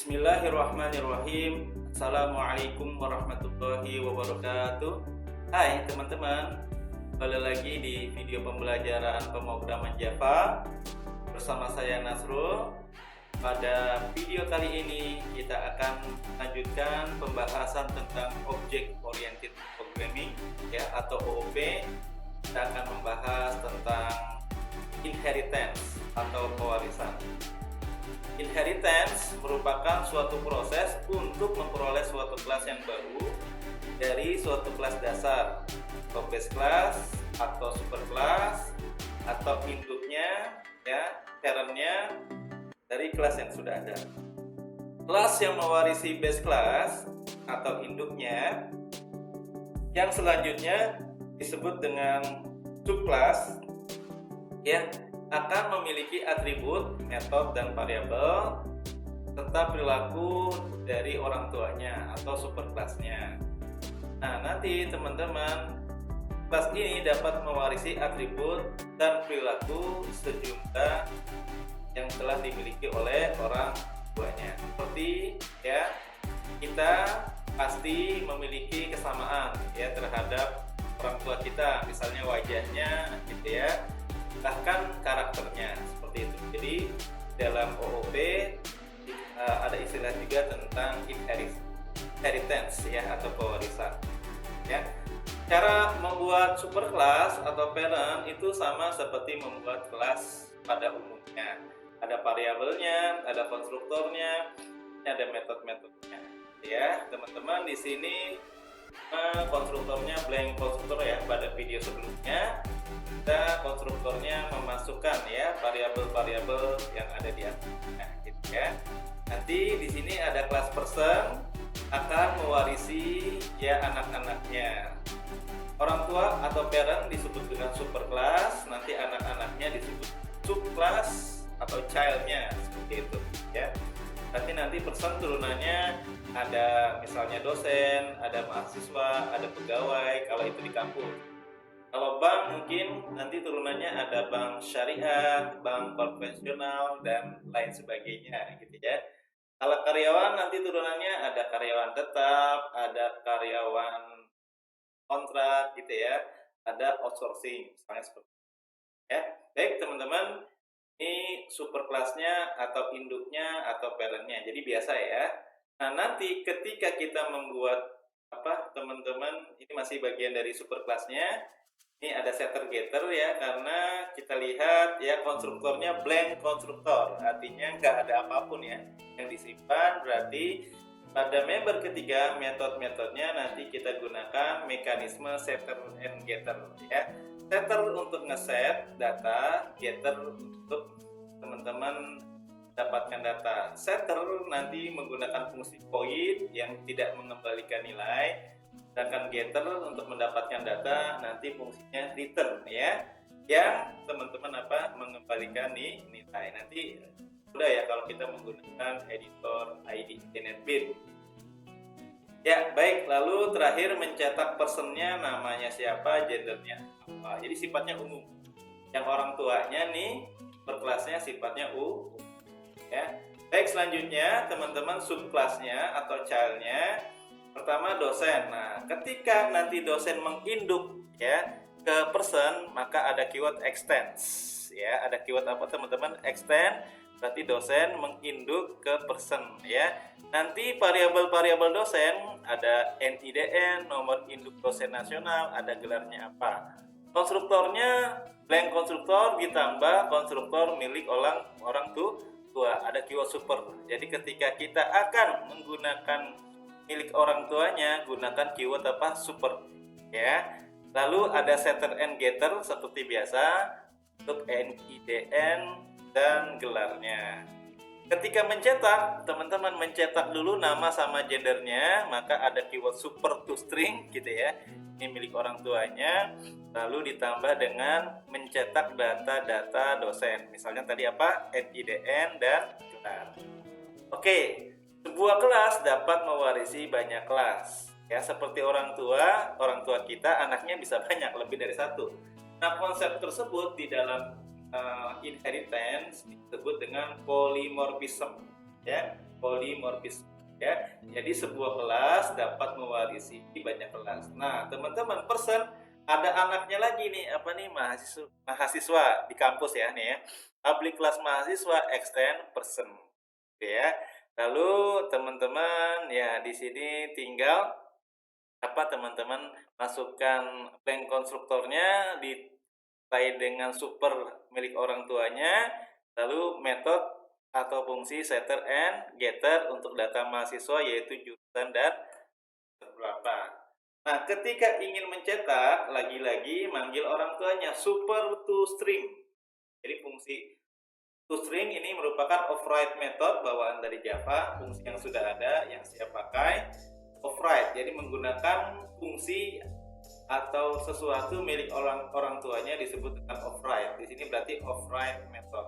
Bismillahirrahmanirrahim. Assalamualaikum warahmatullahi wabarakatuh. Hai teman-teman, kembali lagi di video pembelajaran pemrograman Java bersama saya Nasrul. Pada video kali ini kita akan lanjutkan pembahasan tentang Object Oriented Programming atau OOP. Kita akan membahas tentang inheritance atau pewarisan. Inheritance merupakan suatu proses untuk memperoleh suatu kelas yang baru dari suatu kelas dasar, atau base class, atau super class, atau induknya, parentnya dari kelas yang sudah ada. Kelas yang mewarisi base class atau induknya, yang selanjutnya disebut dengan subclass, akan memiliki atribut, metode, dan variabel serta perilaku dari orang tuanya atau superclassnya. Nah, nanti teman-teman, kelas ini dapat mewarisi atribut dan perilaku sejumlah yang telah dimiliki oleh orang tuanya. Seperti kita pasti memiliki kesamaan terhadap orang tua kita, misalnya wajahnya bahkan karakternya seperti itu. Jadi dalam OOP ada istilah juga tentang inheritance atau pewarisan. Cara membuat superclass atau parent itu sama seperti membuat kelas pada umumnya. Ada variabelnya, ada konstruktornya, ada metode-metodenya. Teman-teman, di sini konstruktornya blank konstruktor pada video sebelumnya. Kita konstruktornya memasukkan variabel-variabel yang ada di atasnya, Nanti di sini ada kelas person akan mewarisi anak-anaknya. Orang tua atau parent disebut dengan superclass, nanti anak-anaknya disebut subclass atau childnya, seperti itu Berarti nanti person turunannya ada misalnya dosen, ada mahasiswa, ada pegawai kalau itu di kampus. Kalau bank mungkin nanti turunannya ada bank syariah, bank konvensional, dan lain sebagainya Kalau karyawan nanti turunannya ada karyawan tetap, ada karyawan kontrak ada outsourcing misalnya seperti itu Baik teman-teman, ini superclassnya atau induknya atau parentnya. Jadi biasa Nah, nanti ketika kita membuat teman-teman, ini masih bagian dari superclassnya. Ini ada setter getter karena kita lihat konstruktornya blank konstruktor, artinya nggak ada apapun yang disimpan. Berarti pada member ketiga metode-metodenya nanti kita gunakan mekanisme setter and getter Setter untuk ngeset data, getter untuk teman-teman dapatkan data. Setter nanti menggunakan fungsi void yang tidak mengembalikan nilai. Sedangkan getter untuk mendapatkan data nanti fungsinya return yang teman-teman mengembalikan nilai. Nanti sudah kalau kita menggunakan editor ID NetBeans. Baik, lalu terakhir mencetak personnya, namanya siapa, gendernya apa. Jadi sifatnya umum. Yang orang tuanya berkelasnya sifatnya umum. Baik, selanjutnya teman-teman subclassnya atau childnya. Pertama dosen. Nah, ketika nanti dosen menginduk ke person, maka ada keyword extends. Ada keyword apa teman-teman? Extend. Berarti dosen menginduk ke person Nanti variabel-variabel dosen ada NIDN, nomor induk dosen nasional, ada gelarnya apa. Konstruktornya blank konstruktor ditambah konstruktor milik orang tua. Ada keyword super. Jadi ketika kita akan menggunakan milik orang tuanya, gunakan keyword super Lalu ada setter and getter seperti biasa untuk NIDN dan gelarnya. Ketika mencetak, teman-teman mencetak dulu nama sama gendernya, maka ada keyword super to string Ini milik orang tuanya, lalu ditambah dengan mencetak data-data dosen. Misalnya tadi NIDN dan gelar. Oke. Sebuah kelas dapat mewarisi banyak kelas. Seperti orang tua kita, anaknya bisa banyak, lebih dari satu. Nah, konsep tersebut di dalam inheritance disebut dengan polymorphism. polimorfisme ya. Jadi sebuah kelas dapat mewarisi banyak kelas. Nah, teman-teman, person ada anaknya lagi nih, apa nih, mahasiswa di kampus ya nih ya. Public class mahasiswa extend person ya. Lalu teman-teman ya di sini tinggal apa, teman-teman masukkan blank konstruktornya ditandai dengan super milik orang tuanya, lalu metode atau fungsi setter and getter untuk data mahasiswa yaitu jurusan dan berapa. Nah, ketika ingin mencetak, lagi-lagi manggil orang tuanya super to string. Jadi fungsi to string ini merupakan override method bawaan dari Java, fungsi yang sudah ada yang siap pakai. Override, jadi menggunakan fungsi atau sesuatu milik orang tuanya disebut dengan override. Di sini berarti override method.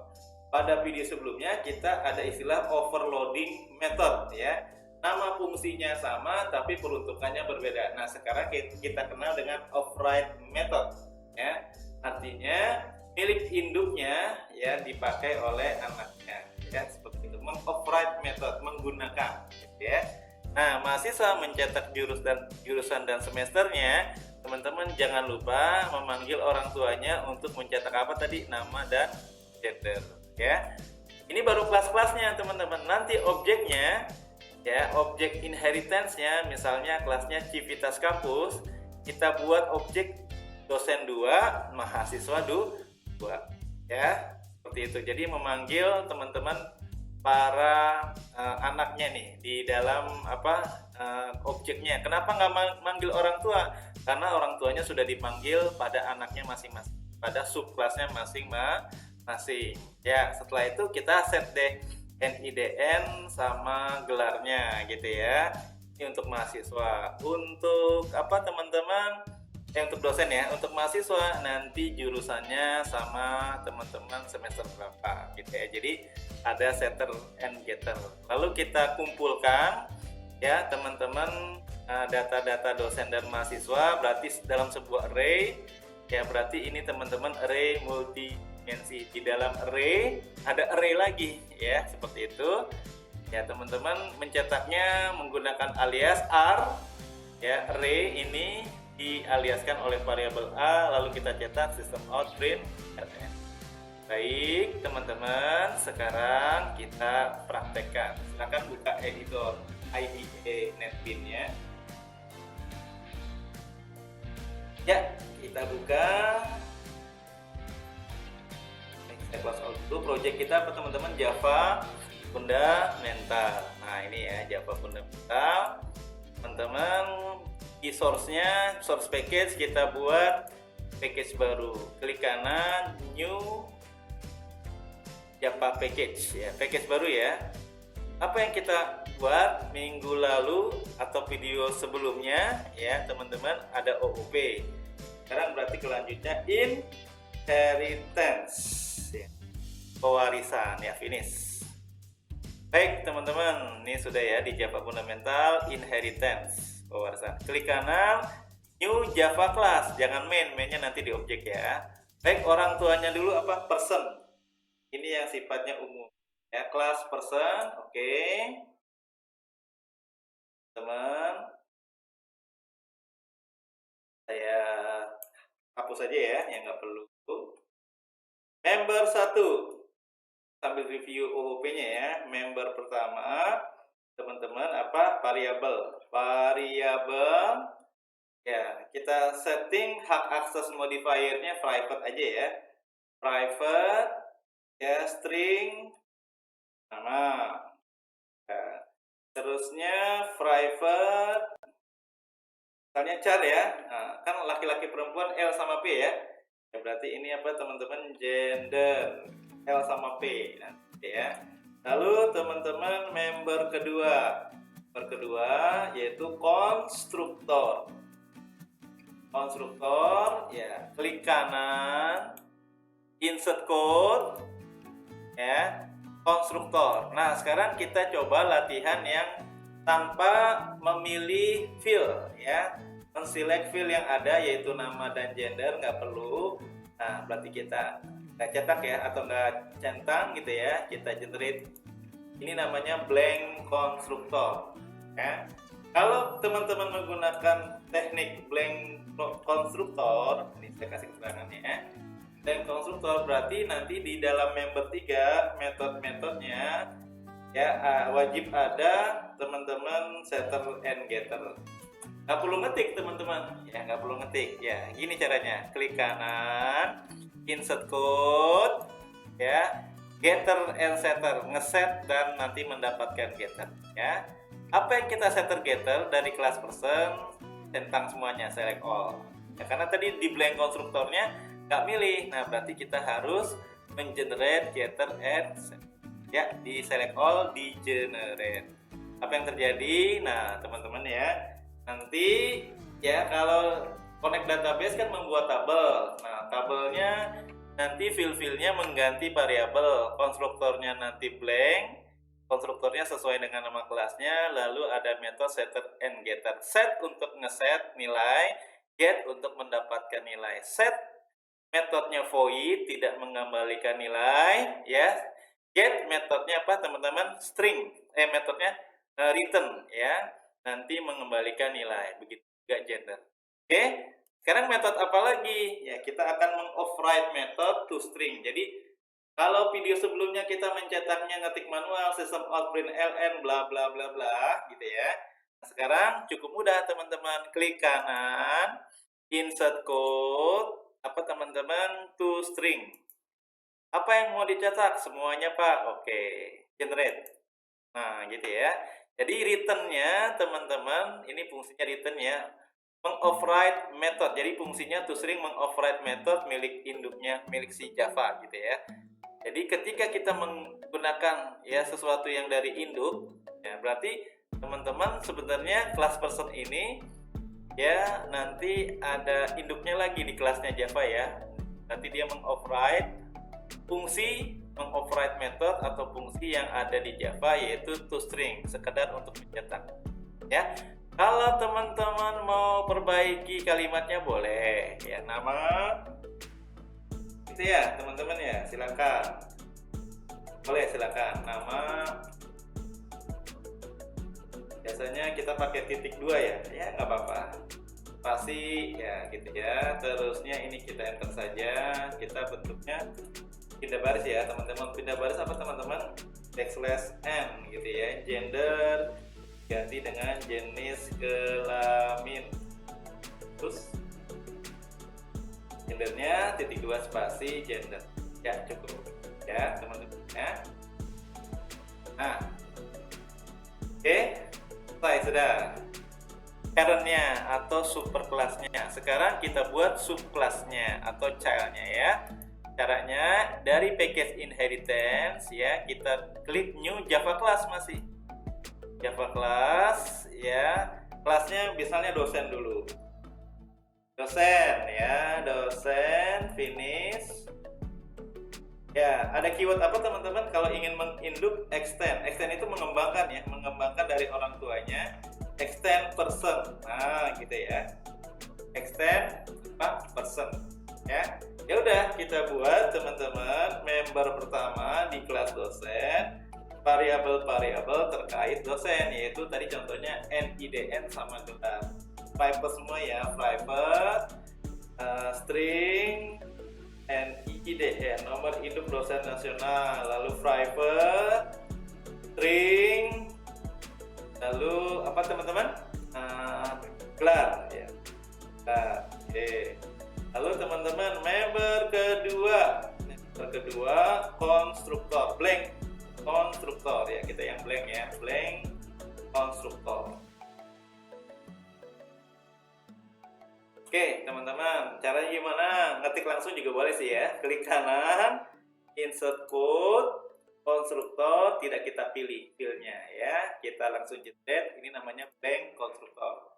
Pada video sebelumnya kita ada istilah overloading method ya. Nama fungsinya sama tapi peruntukannya berbeda. Nah, sekarang kita kenal dengan override method ya. Artinya milik induknya ya dipakai oleh anaknya ya, seperti itu. Override method menggunakan ya. Nah, mahasiswa mencetak jurusan dan semesternya, teman-teman jangan lupa memanggil orang tuanya untuk mencetak apa tadi, nama dan gender ya. Ini baru kelas-kelasnya teman-teman. Nanti objeknya ya, objek inheritance-nya misalnya kelasnya Civitas Kampus, kita buat objek dosen 2, mahasiswa 2 ya. Seperti itu. Jadi memanggil teman-teman para anaknya nih di dalam apa objeknya. Kenapa nggak manggil orang tua? Karena orang tuanya sudah dipanggil pada anaknya masing-masing, pada subkelasnya masing-masing. Ya, setelah itu kita set deh NIDN sama gelarnya gitu ya. Ini untuk mahasiswa. Untuk apa teman-teman? Untuk dosen ya, untuk mahasiswa nanti jurusannya sama teman-teman semester berapa gitu ya. Jadi ada setter and getter. Lalu kita kumpulkan ya teman-teman data-data dosen dan mahasiswa berarti dalam sebuah array ya, berarti ini teman-teman array multidimensi. Di dalam array ada array lagi ya, seperti itu. Ya, teman-teman mencetaknya menggunakan alias R ya, array ini dialiaskan oleh variabel A, lalu kita cetak system out print rn. Baik teman-teman, sekarang kita praktekkan. Silakan buka editor IDE NetBeans ya. Ya, kita buka. Saya close out dulu. Project kita apa teman-teman? Java Fundamental. Nah ini ya, Java Fundamental. Teman-teman, key source-nya, source package, kita buat package baru. Klik kanan, new Java package ya, package baru ya. Apa yang kita buat minggu lalu atau video sebelumnya ya teman-teman, ada OOP. Sekarang berarti kelanjutnya inheritance ya, pewarisan ya, finish. Baik teman-teman, ini sudah ya di Java Fundamental inheritance pewarisan. Klik kanan, new Java class, jangan mainnya nanti di objek ya. Baik, orang tuanya dulu apa? Person. Ini yang sifatnya umum ya, kelas person. Oke. Teman, saya hapus aja ya yang nggak perlu. Member 1, sambil review OOP-nya ya. Member pertama teman-teman apa? Variabel ya, kita setting hak akses modifier-nya private aja ya, private ya, string nama ya. Terusnya private misalnya char ya. Nah, kan laki-laki perempuan L sama P ya. Ya berarti ini apa teman-teman? Gender L sama P nanti ya. Lalu teman-teman member kedua yaitu konstruktor ya, klik kanan, insert code ya, konstruktor. Nah sekarang kita coba latihan yang tanpa memilih field ya, menselect field yang ada yaitu nama dan gender, nggak perlu. Nah berarti kita nggak cetak ya, atau nggak centang gitu ya, kita generate Ini namanya blank konstruktor. Ya. Kalau teman-teman menggunakan teknik blank konstruktor, ini saya kasih keterangannya ya. Blank konstruktor berarti nanti di dalam member 3 metode-metodenya ya wajib ada teman-teman setter and getter. Nggak perlu ngetik teman-teman, ya nggak perlu ngetik. Ya gini caranya, klik kanan, insert code, ya getter and setter, ngeset dan nanti mendapatkan getter. Ya, apa yang kita setter getter dari kelas person tentang semuanya, select all. Ya, karena tadi di blank konstruktornya nggak milih, nah berarti kita harus mengenerate getter and setter. Ya, di select all, di generate. Apa yang terjadi? Nah teman-teman ya, nanti ya kalau connect database kan membuat tabel. Nah tabelnya nanti fill-fillnya mengganti variabel, konstruktornya nanti blank, konstruktornya sesuai dengan nama kelasnya, lalu ada metode setter and getter. Set untuk ngeset nilai, get untuk mendapatkan nilai. Set metodenya void, tidak mengembalikan nilai, ya. Get metodenya apa teman-teman? String. Metodenya return, ya. Nanti mengembalikan nilai. Begitu juga gender. Oke. Sekarang metode apa lagi? Ya, kita akan meng-override method to string. Jadi, kalau video sebelumnya kita mencetaknya ngetik manual, system out print ln, bla bla bla bla, gitu ya. Nah, sekarang cukup mudah teman-teman. Klik kanan, insert code, apa teman-teman, to string. Apa yang mau dicetak? Semuanya Pak. Oke, generate. Nah, gitu ya. Jadi returnnya teman-teman, ini fungsinya return ya. Meng-override method. Jadi fungsinya toString meng-override method milik induknya, milik si Java gitu ya. Jadi ketika kita menggunakan ya sesuatu yang dari induk, ya berarti teman-teman sebenarnya kelas person ini ya nanti ada induknya lagi di kelasnya Java ya. Nanti dia meng-override fungsi meng-override method atau fungsi yang ada di Java yaitu toString, sekedar untuk mencetak. Ya. Kalau teman-teman mau perbaiki kalimatnya boleh ya, nama itu ya teman-teman ya, silakan. Boleh silakan nama. Biasanya kita pakai titik 2 ya. Ya nggak apa-apa. Spasi ya gitu ya. Terusnya ini kita enter saja. Kita bentuknya pindah baris ya teman-teman. Pindah baris apa teman-teman? Backslash n gitu ya. Gender ganti dengan jenis kelamin, terus gendernya titik 2 spasi gender ya, cukup ya teman-teman ya. Nah oke, selesai sudah parentnya atau superkelasnya. Sekarang kita buat subkelasnya atau childnya ya. Caranya dari package inheritance ya, kita klik new Java class, masih Java class ya, kelasnya misalnya dosen dulu, dosen ya, dosen finish ya. Ada keyword apa teman-teman kalau ingin menginduk? Extend. Extend itu mengembangkan ya, mengembangkan dari orang tuanya. Extend person, nah gitu ya, extend apa person ya. Ya udah, kita buat teman-teman member pertama di kelas dosen, variabel-variabel terkait dosen, yaitu tadi contohnya NIDN sama gelar. Private semua ya, private, string, NIDN, nomor induk dosen nasional, lalu private, string, lalu apa teman-teman? Gelar ya. Gelar. Oke. Lalu teman-teman member kedua konstruktor, blank konstruktor ya, kita yang blank ya, blank konstruktor. Oke teman-teman, caranya gimana? Ngetik langsung juga boleh sih ya. Klik kanan, insert code, konstruktor tidak kita pilih fillnya ya, kita langsung generate. Ini namanya blank konstruktor.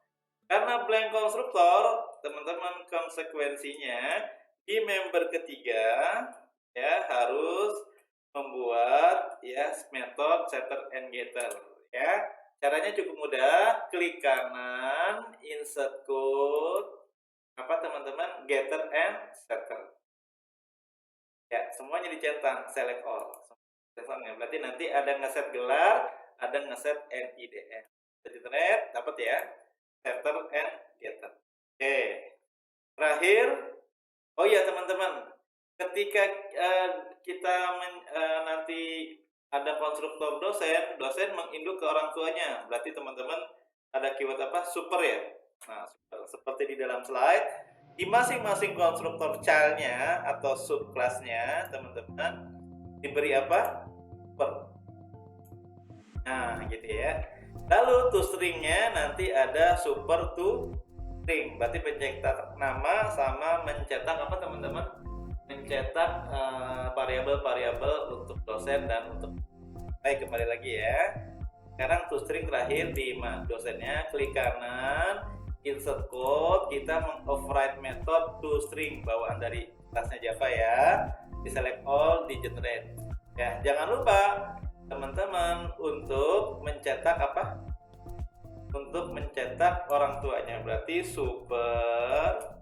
Karena blank konstruktor teman-teman, konsekuensinya di member ketiga ya harus membuat ya metode setter and getter ya. Caranya cukup mudah, klik kanan, insert code, apa teman-teman, getter and setter ya, semuanya dicentang, select all. Telefonnya. Berarti nanti ada ngeset gelar, ada ngeset NIDN. Jadi dapat ya, setter and getter. Oke. Terakhir, oh ya teman-teman, ketika kita nanti ada konstruktor dosen menginduk ke orang tuanya. Berarti teman-teman ada keyword apa? Super ya. Nah, super. Seperti di dalam slide, di masing-masing konstruktor child-nya atau subclass-nya, teman-teman diberi apa? Super. Nah, gitu ya. Lalu toString-nya nanti ada super toString. Berarti pencetak nama sama mencetak apa teman-teman? Mencetak variabel-variabel untuk dosen dan untuk. Baik, kembali lagi ya. Sekarang toString terakhir di dosennya, klik kanan, insert code, kita mengoverride method toString bawaan dari kelasnya Java ya. Di select all, di generate. Ya, jangan lupa teman-teman untuk mencetak apa? Untuk mencetak orang tuanya, berarti super.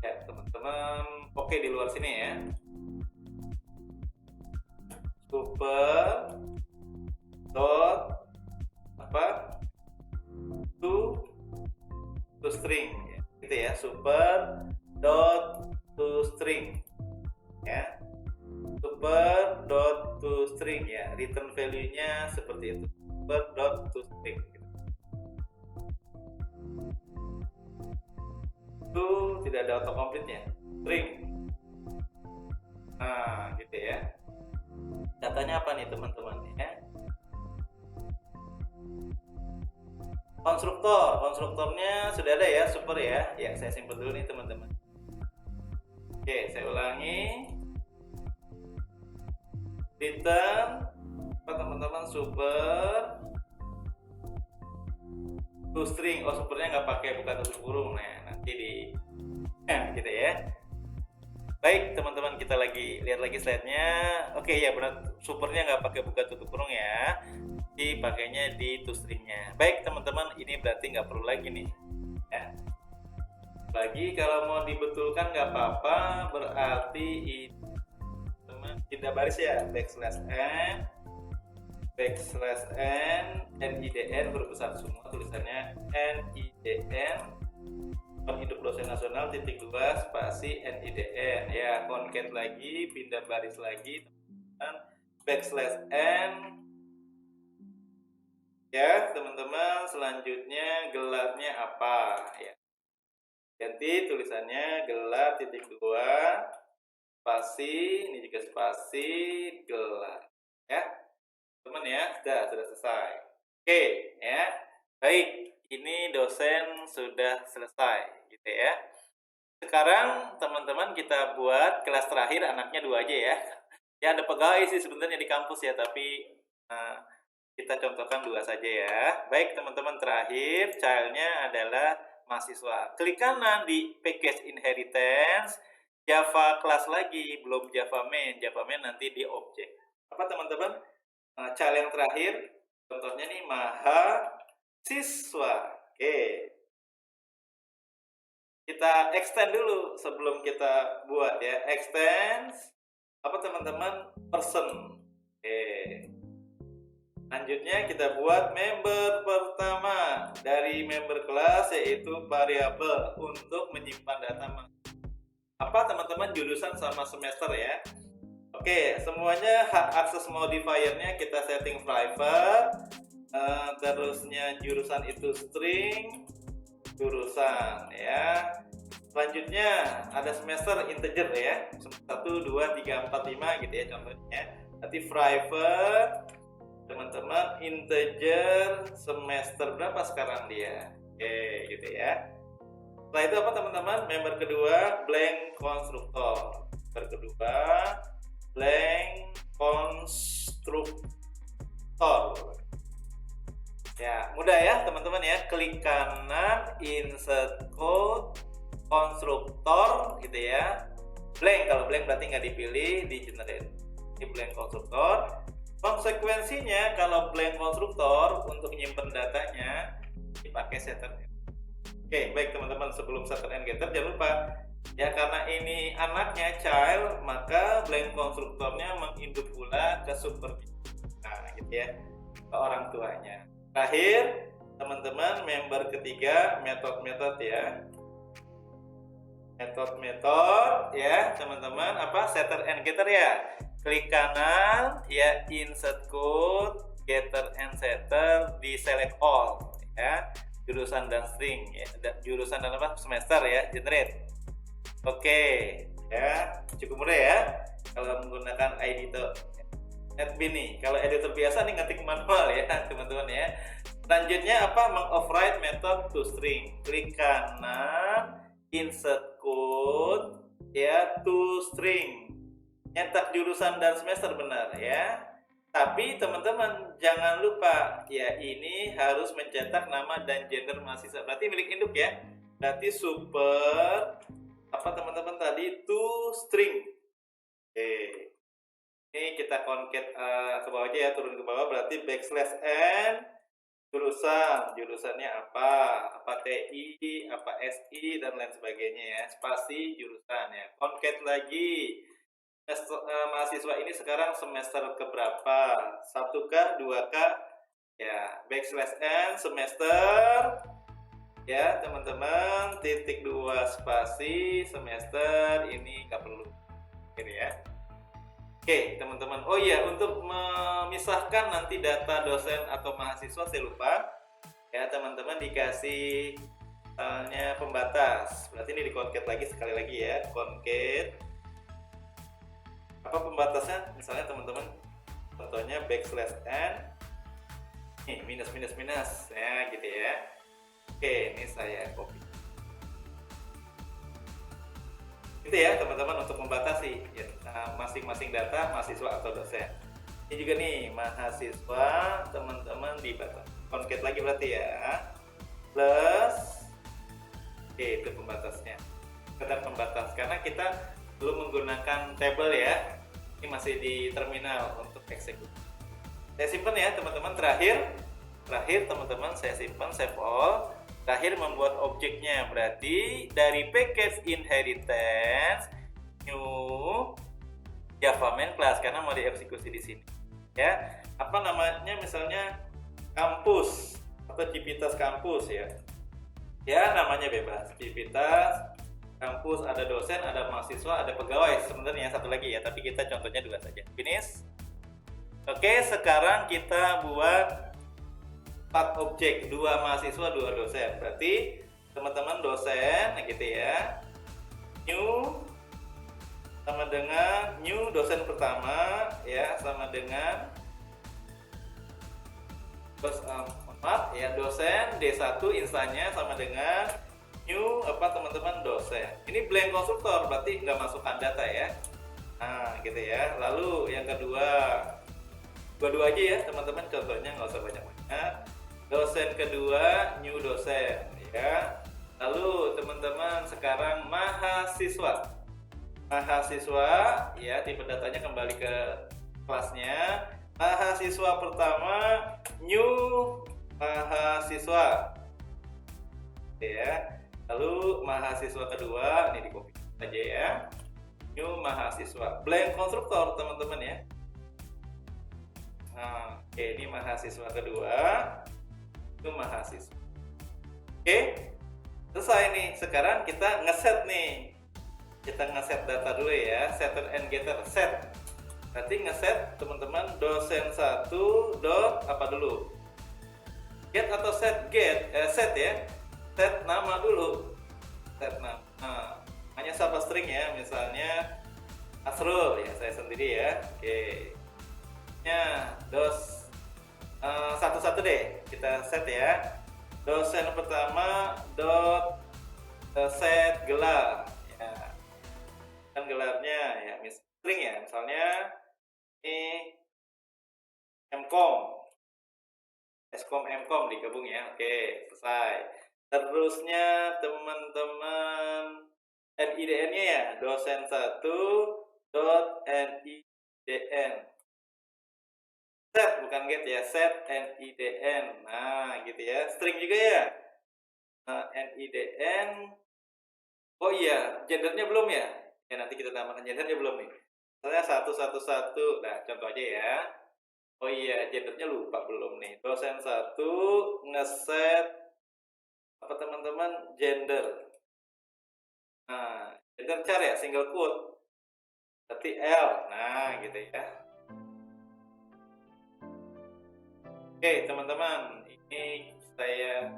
Ya, teman-teman, oke di luar sini ya. Super dot apa? toString ya. Gitu ya, super dot toString ya. Super dot toString ya. Return value-nya seperti itu. Super dot toString. Itu tidak ada autocomplete-nya. String. Nah, gitu ya. Datanya apa nih teman-teman ya? Konstruktornya sudah ada ya, super ya. Ya, saya simpan dulu nih teman-teman. Oke, saya ulangi. Return apa teman-teman? Super toString. Oh, supernya nggak pakai buka tutup kurung. Nah, nanti di gitu ya. Baik teman-teman, kita lihat lagi slide-nya. Oke ya, benar, supernya nggak pakai buka tutup kurung ya, dipakainya di toString-nya. Baik teman-teman, ini berarti nggak perlu lagi nih ya. Lagi kalau mau dibetulkan nggak apa-apa, berarti ini teman pindah baris ya, /n NIDN huruf besar semua, tulisannya NIDN hidup dosen nasional _2 spasi NIDN ya. Concat lagi, pindah baris lagi teman-teman, /n ya teman-teman. Selanjutnya gelarnya apa ya, ganti tulisannya gelar _2 spasi, ini juga spasi gelar ya teman ya. Sudah selesai. Oke ya, baik, ini dosen sudah selesai gitu ya. Sekarang teman-teman kita buat kelas terakhir, anaknya 2 aja ya. Ya ada pegawai sih sebenarnya di kampus ya, tapi kita contohkan 2 saja ya. Baik teman-teman, terakhir child-nya adalah mahasiswa. Klik kanan di package inheritance, Java class lagi, belum Java main. Java main nanti di objek. Apa teman-teman? Child yang terakhir, contohnya nih mahasiswa. Oke. Kita extend dulu sebelum kita buat ya. Extend apa teman-teman? Person. Oke. Lanjutnya kita buat member pertama dari member kelas, yaitu variabel untuk menyimpan data. Apa teman-teman? Jurusan sama semester ya. Oke, semuanya hak akses modifiernya kita setting private. Terusnya jurusan itu string jurusan ya. Selanjutnya ada semester integer ya, 1, 2, 3, 4, 5 gitu ya contohnya. Nanti private teman-teman integer semester berapa sekarang dia. Oke gitu ya. Setelah itu apa teman-teman? Member kedua blank konstruktor. Member kedua blank konstruktor. Ya, mudah ya teman-teman ya. Klik kanan, insert code, konstruktor gitu ya. Blank, kalau blank berarti nggak dipilih, di generate. Ini blank konstruktor. Konsekuensinya kalau blank konstruktor untuk menyimpan datanya dipakai setter. Oke, baik teman-teman, sebelum setter and getter jangan lupa Ya, karena ini anaknya child, maka blank konstruktornya menginduk pula ke super, nah gitu ya, ke orang tuanya. Terakhir, teman-teman, member ketiga, metode ya. Metode ya, teman-teman, apa? Setter and getter ya. Klik kanan ya, insert code, getter and setter, di select all ya. Jurusan dan string ya, jurusan dan apa? Semester ya, generate. Oke, ya, cukup mudah ya kalau menggunakan editor NetBeans nih. Kalau editor biasa nih ngetik manual ya, teman-teman ya. Selanjutnya apa? Mengoverride method to string. Klik kanan, insert code ya, to string. Nyetak jurusan dan semester benar ya. Tapi teman-teman jangan lupa ya, ini harus mencetak nama dan gender mahasiswa. Berarti milik induk ya. Berarti super apa teman-teman tadi, to string. Oke, ini kita concat ke bawah aja ya, turun ke bawah, berarti backslash n jurusannya apa TI, apa SI, dan lain sebagainya ya, spasi jurusan ya. Concat lagi, mahasiswa ini sekarang semester keberapa, 1K, 2K ya, backslash n semester ya teman-teman, titik 2 spasi semester, ini nggak perlu ini ya. Oke teman-teman, oh iya, untuk memisahkan nanti data dosen atau mahasiswa saya lupa ya, teman-teman dikasih misalnya pembatas, berarti ini di concat lagi sekali lagi ya, concat apa pembatasnya, misalnya teman-teman contohnya backslash n nih, minus ya gitu ya. Oke, ini saya copy. Itu ya teman-teman untuk membatasi ya, masing-masing data mahasiswa atau dosen. Ini juga nih mahasiswa, teman-teman dibatasi. Concat lagi berarti ya. Plus, oke itu pembatasnya. Sekedar pembatas karena kita belum menggunakan table ya. Ini masih di terminal untuk eksekusi. Saya simpan ya teman-teman. Terakhir teman-teman saya simpan, save all. Terakhir membuat objeknya, berarti dari package inheritance new Java main class karena mau dieksekusi di sini ya. Apa namanya, misalnya kampus atau Civitas kampus ya. Ya namanya bebas, Civitas kampus, ada dosen, ada mahasiswa, ada pegawai sebenarnya satu lagi ya, tapi kita contohnya dua saja. Finish. Oke, sekarang kita buat 4 objek, 2 mahasiswa, 2 dosen. Berarti teman-teman dosen gitu ya, new sama dengan new dosen pertama ya, sama dengan maaf ya, dosen D1 instannya sama dengan new apa teman-teman, dosen. Ini blank konstruktor, berarti nggak masukkan data ya. Nah gitu ya. Lalu yang kedua, dua aja ya teman-teman, contohnya nggak usah banyak-banyak. Dosen kedua new dosen ya. Lalu teman-teman sekarang mahasiswa ya, tipe datanya kembali ke kelasnya. Mahasiswa pertama new mahasiswa ya. Lalu mahasiswa kedua ini di copy aja ya, new mahasiswa, blank konstruktor teman-teman ya. Nah, oke, ini mahasiswa kedua, itu mahasiswa. Oke, selesai nih. Sekarang kita ngeset nih, kita ngeset data dulu ya, setter and getter. Set berarti ngeset teman-teman, dosen 1 dot apa dulu, get atau set, set ya, set nama dulu, set nama. Nah, hanya sapa string ya, misalnya Asrul ya, saya sendiri ya. Oke, nya satu-satu deh kita set ya. Dosen pertama dot set gelar ya, kan gelarnya ya string ya, misalnya ini Eskom Mkom digabung ya. Oke, selesai. Terusnya teman-teman NIDN-nya ya, dosen 1 dot NIDN, set bukan get ya, set NIDN. Nah gitu ya, string juga ya. Nah, NIDN Oh iya, gendernya belum ya? Ya nanti kita tambahkan gendernya belum nih. Misalnya 111, nah contoh aja ya. Oh iya, gendernya lupa belum nih. Dosen satu ngeset apa teman-teman gender. Nah, gender char ya, single quote. Berarti L. Nah, gitu ya. Oke, teman-teman, ini saya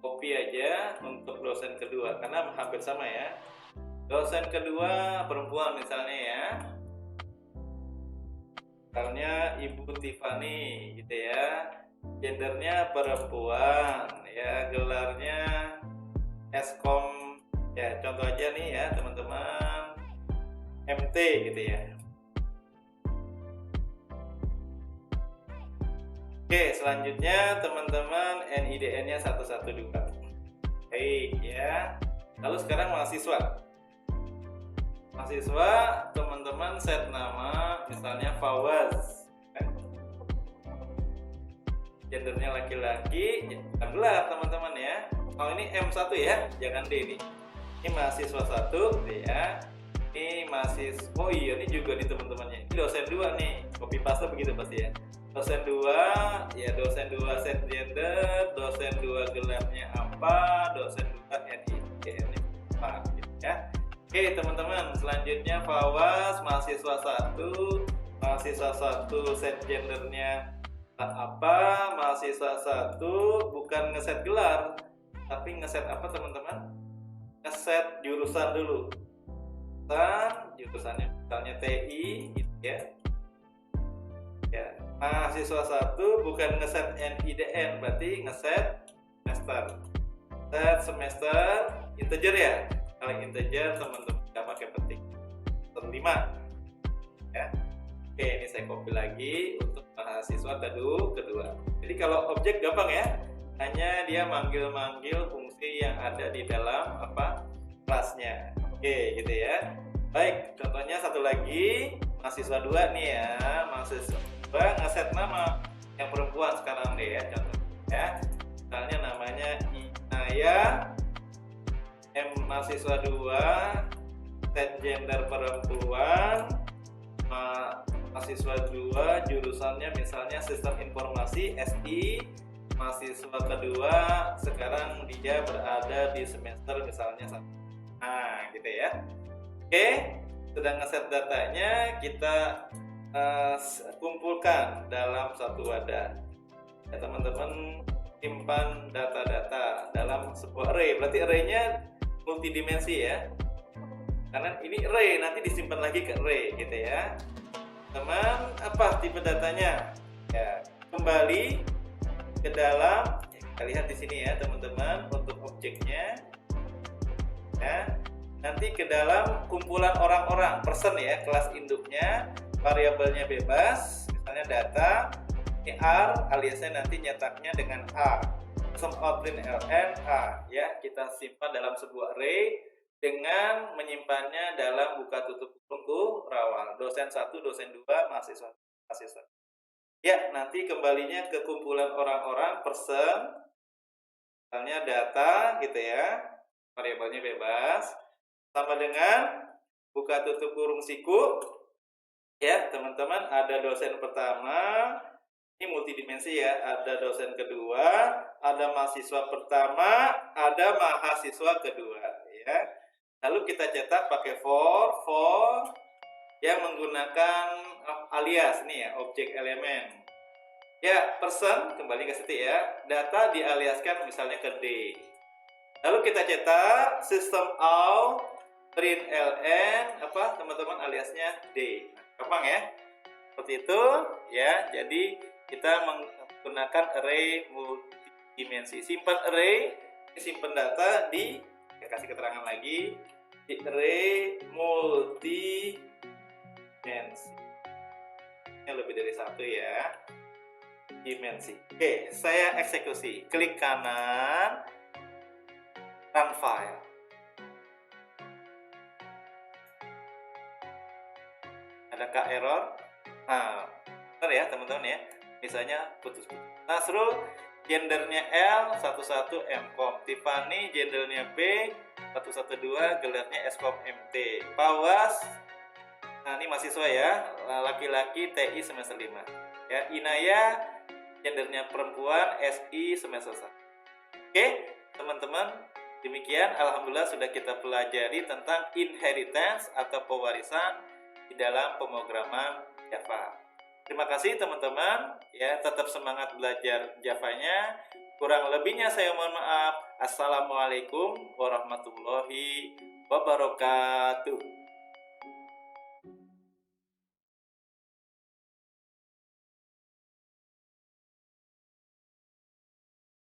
copy aja untuk dosen kedua karena hampir sama ya. Dosen kedua perempuan misalnya ya. Misalnya Ibu Tiffany gitu ya. Gendernya perempuan ya, gelarnya Eskom ya, contoh aja nih ya teman-teman, MT gitu ya. Oke, selanjutnya teman-teman NIDN-nya 112. Baik ya. Lalu sekarang mahasiswa. Mahasiswa teman-teman set nama misalnya Fawaz. Gendernya laki-laki, gelar teman-teman ya. Oh ini M1 ya, jangan D ini. Ini mahasiswa 1 ya. Ini mahasiswa, oh iya ini juga nih teman-temannya. Ini dosen 2 nih, copy paste begitu pasti ya. Dosen 2, ya dosen 2 set gender, dosen 2 gelarnya apa, dosen 2 NIDN apa gitu ya. Oke teman-teman, selanjutnya Fawaz mahasiswa 1, mahasiswa 1 set gendernya apa, mahasiswa 1 bukan ngeset gelar, tapi ngeset apa teman-teman? Ngeset jurusan dulu. Jurusannya misalnya TI gitu ya. Ya, mahasiswa 1 bukan ngeset NIDN, berarti ngeset semester. Set semester integer ya. Kalau integer teman-teman nggak pakai petik. 5 ya. Oke, ini saya copy lagi untuk mahasiswa kedua. Jadi kalau objek gampang ya, hanya dia manggil-manggil fungsi yang ada di dalam apa kelasnya. Oke, gitu ya. Baik, contohnya satu lagi, mahasiswa 2 nih ya, mahasiswa 2 ngeset nama yang perempuan sekarang deh ya, contoh ya. Misalnya namanya Inaya, mahasiswa 2, set gender perempuan, mahasiswa 2 jurusannya misalnya sistem informasi SI, mahasiswa kedua sekarang dia berada di semester misalnya 1. Nah gitu ya. Oke, sudah ngeset datanya, kita kumpulkan dalam satu wadah ya teman-teman. Simpan data-data dalam sebuah array, berarti arraynya multidimensi ya, karena ini array nanti disimpan lagi ke array gitu ya teman. Apa tipe datanya ya, kembali ke dalam ya, kita lihat di sini ya teman-teman untuk objeknya ya, nanti ke dalam kumpulan orang-orang person ya, kelas induknya, variabelnya bebas misalnya data ini R, aliasnya nanti nyetaknya dengan A, sum outline ln A ya, kita simpan dalam sebuah array dengan menyimpannya dalam buka tutup kurung rawal, dosen 1, dosen 2, mahasiswa. Ya, nanti kembalinya ke kumpulan orang-orang person, misalnya data gitu ya, variabelnya bebas, sama dengan buka tutup kurung siku. Ya, teman-teman, ada dosen pertama, ini multidimensi ya, ada dosen kedua, ada mahasiswa pertama, ada mahasiswa kedua ya. Lalu kita cetak pakai for yang menggunakan alias nih ya, objek elemen. Ya, person kembali ke situ ya, data dialiaskan misalnya ke D. Lalu kita cetak system out print ln apa teman-teman, aliasnya D. Gampang ya, seperti itu ya. Jadi kita menggunakan array multidimensi. Simpan array, simpan data di, saya kasih keterangan lagi, di array multidimensi. Ini lebih dari satu ya dimensi. Oke, saya eksekusi. Klik kanan, run file. Adakah error? Nah, benar ya teman-teman ya. Misalnya putus-putus. Nasrul gendernya L, 11 Mcom. Tiffany gendernya B, 112 gelarnya Eskom MT. PAUAS, nah ini mahasiswa ya, laki-laki TI semester 5. Ya, Inaya gendernya perempuan, SI semester 1. Oke, teman-teman, demikian alhamdulillah sudah kita pelajari tentang inheritance atau pewarisan di dalam pemrograman Java. Terima kasih teman-teman, ya tetap semangat belajar Javanya. Kurang lebihnya saya mohon maaf. Assalamualaikum warahmatullahi wabarakatuh.